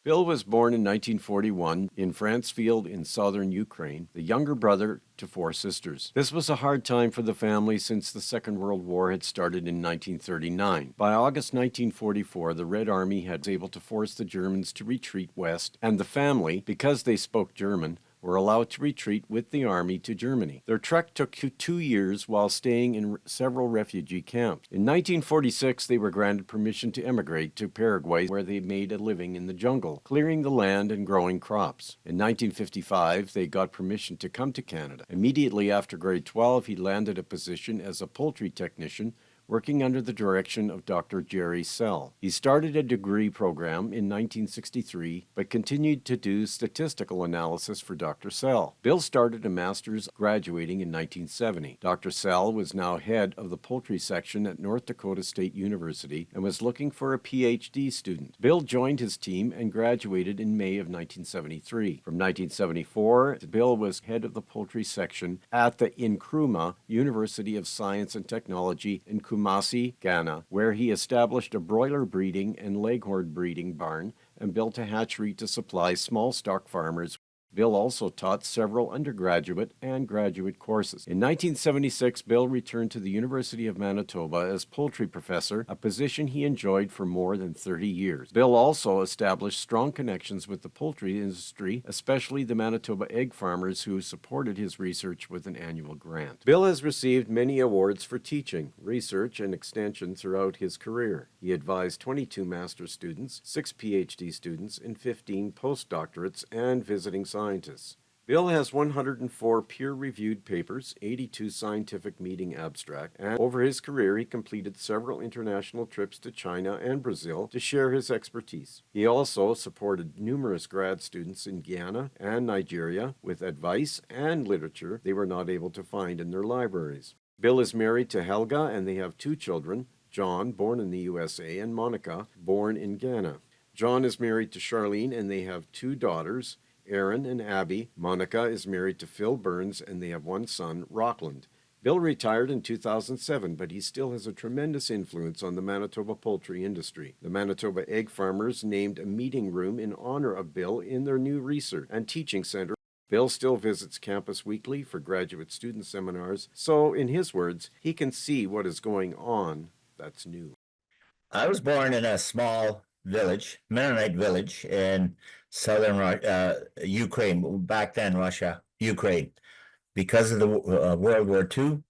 Bill was born in 1941 in Franceville in southern Ukraine, the younger brother to four sisters. This was a hard time for the family since the Second World War had started in 1939. By August 1944, the Red Army had been able to force the Germans to retreat west, and the family, because they spoke German, were allowed to retreat with the army to Germany. Their trek took 2 years while staying in several refugee camps. In 1946, they were granted permission to emigrate to Paraguay, where they made a living in the jungle, clearing the land and growing crops. In 1955, they got permission to come to Canada. Immediately after grade 12, he landed a position as a poultry technician working under the direction of Dr. Jerry Sell. He started a degree program in 1963, but continued to do statistical analysis for Dr. Sell. Bill started a master's graduating in 1970. Dr. Sell was now head of the poultry section at North Dakota State University and was looking for a PhD student. Bill joined his team and graduated in May of 1973. From 1974, Bill was head of the poultry section at the Nkrumah University of Science and Technology in Kumasi, Ghana, where he established a broiler breeding and leghorn breeding barn and built a hatchery to supply small stock farmers. Bill also taught several undergraduate and graduate courses. In 1976, Bill returned to the University of Manitoba as poultry professor, a position he enjoyed for more than 30 years. Bill also established strong connections with the poultry industry, especially the Manitoba egg farmers who supported his research with an annual grant. Bill has received many awards for teaching, research, and extension throughout his career. He advised 22 master's students, 6 PhD students, and 15 postdoctorates and visiting scientists. Bill has 104 peer-reviewed papers, 82 scientific meeting abstracts, and over his career he completed several international trips to China and Brazil to share his expertise. He also supported numerous grad students in Guyana and Nigeria with advice and literature they were not able to find in their libraries. Bill is married to Helga and they have 2 children, John, born in the USA, and Monica, born in Ghana. John is married to Charlene and they have 2 daughters, Aaron and Abby. Monica is married to Phil Burns and they have 1 son, Rockland. Bill retired in 2007, but he still has a tremendous influence on the Manitoba poultry industry. The Manitoba egg farmers named a meeting room in honor of Bill in their new research and teaching center. Bill still visits campus weekly for graduate student seminars, so in his words, he can see what is going on that's new. I was born in a small village, Mennonite village in southern Ukraine, back then Russia, Ukraine. Because of the World War II,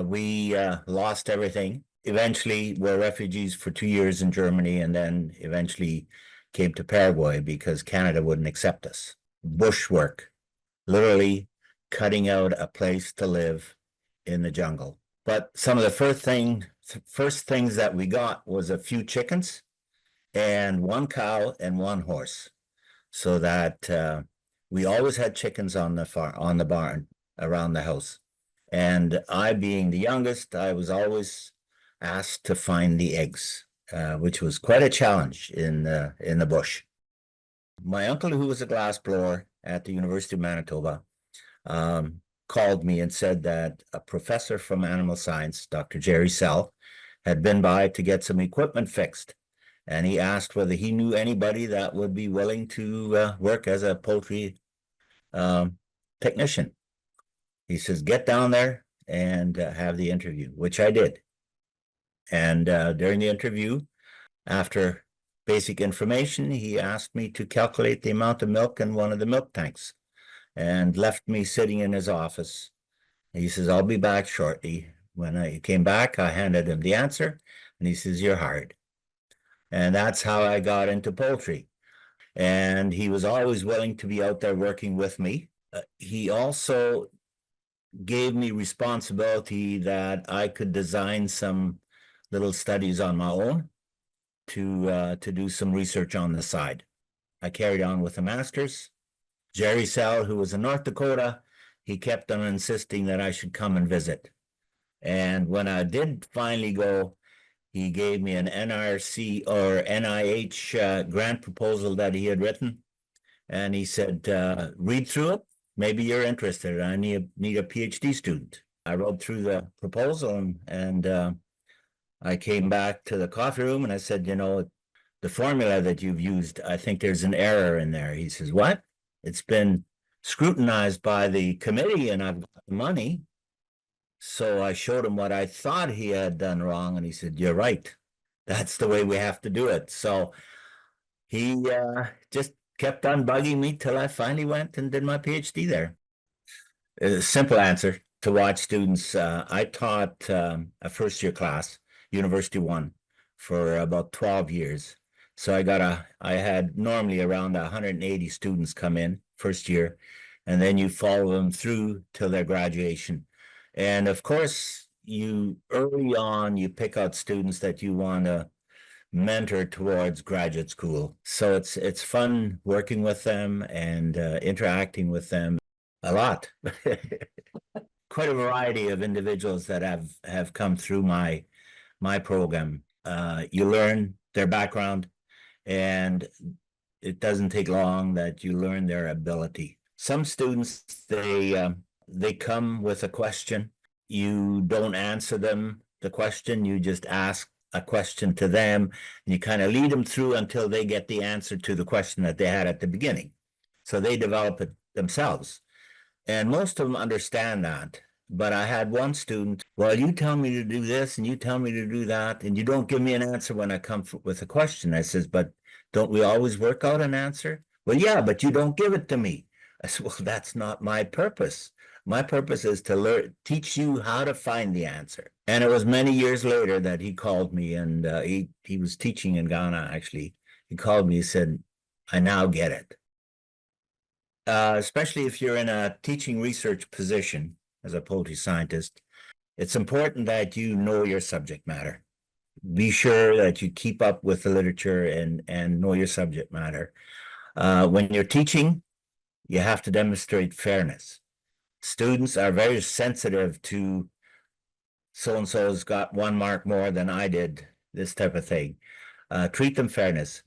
we lost everything. Eventually, were refugees for 2 years in Germany, and then eventually came to Paraguay because Canada wouldn't accept us. Bushwork, literally cutting out a place to live in the jungle. But some of the first things that we got was a few chickens and 1 cow and 1 horse, so that we always had chickens on the barn around the house. And I, being the youngest, I was always asked to find the eggs, which was quite a challenge in the bush. My uncle, who was a glassblower at the University of Manitoba, called me and said that a professor from animal science, Dr. Jerry Sell, had been by to get some equipment fixed. And he asked whether he knew anybody that would be willing to work as a poultry technician. He says, get down there and have the interview, which I did. And during the interview, after basic information, he asked me to calculate the amount of milk in one of the milk tanks and left me sitting in his office. He says, I'll be back shortly. When I came back, I handed him the answer, and he says, you're hired. And that's how I got into poultry. And he was always willing to be out there working with me. He also gave me responsibility that I could design some little studies on my own to do some research on the side. I carried on with a master's. Jerry Sell, who was in North Dakota, he kept on insisting that I should come and visit. And when I did finally go, he gave me an NRC or NIH grant proposal that he had written. And he said, read through it. Maybe you're interested. I need a PhD student. I wrote through the proposal and I came back to the coffee room and I said, the formula that you've used, I think there's an error in there. He says, what? It's been scrutinized by the committee and I've got the money. So I showed him what I thought he had done wrong, and he said, "You're right. That's the way we have to do it." So he just kept on bugging me till I finally went and did my PhD there. A simple answer to watch students. I taught a first year class, University 1, for about 12 years. So I had normally around 180 students come in first year, and then you follow them through till their graduation. And of course, you early on, you pick out students that you want to mentor towards graduate school. So it's fun working with them and interacting with them a lot. Quite a variety of individuals that have come through my program. You learn their background, and it doesn't take long that you learn their ability. Some students, they come with a question. You don't answer them the question, you just ask a question to them, and you kind of lead them through until they get the answer to the question that they had at the beginning. So they develop it themselves. And most of them understand that. But I had one student, well, you tell me to do this and you tell me to do that, and you don't give me an answer when I come with a question. I says, but don't we always work out an answer? Well, yeah, but you don't give it to me. I said, well, that's not my purpose. My purpose is to teach you how to find the answer. And it was many years later that he called me, and he was teaching in Ghana, actually. He called me, he said, I now get it. Especially if you're in a teaching research position as a poultry scientist, it's important that you know your subject matter. Be sure that you keep up with the literature and know your subject matter. When you're teaching, you have to demonstrate fairness. Students are very sensitive to so-and-so's got 1 mark more than I did, this type of thing. Treat them fairness.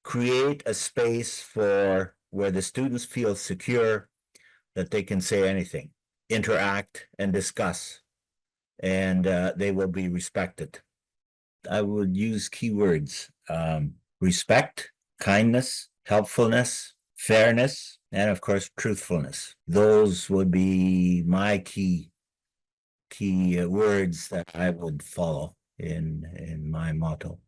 Create a space for where the students feel secure that they can say anything, interact and discuss, and they will be respected. I would use keywords: respect, kindness, helpfulness, fairness, and of course, truthfulness. Those would be my key words that I would follow in my motto.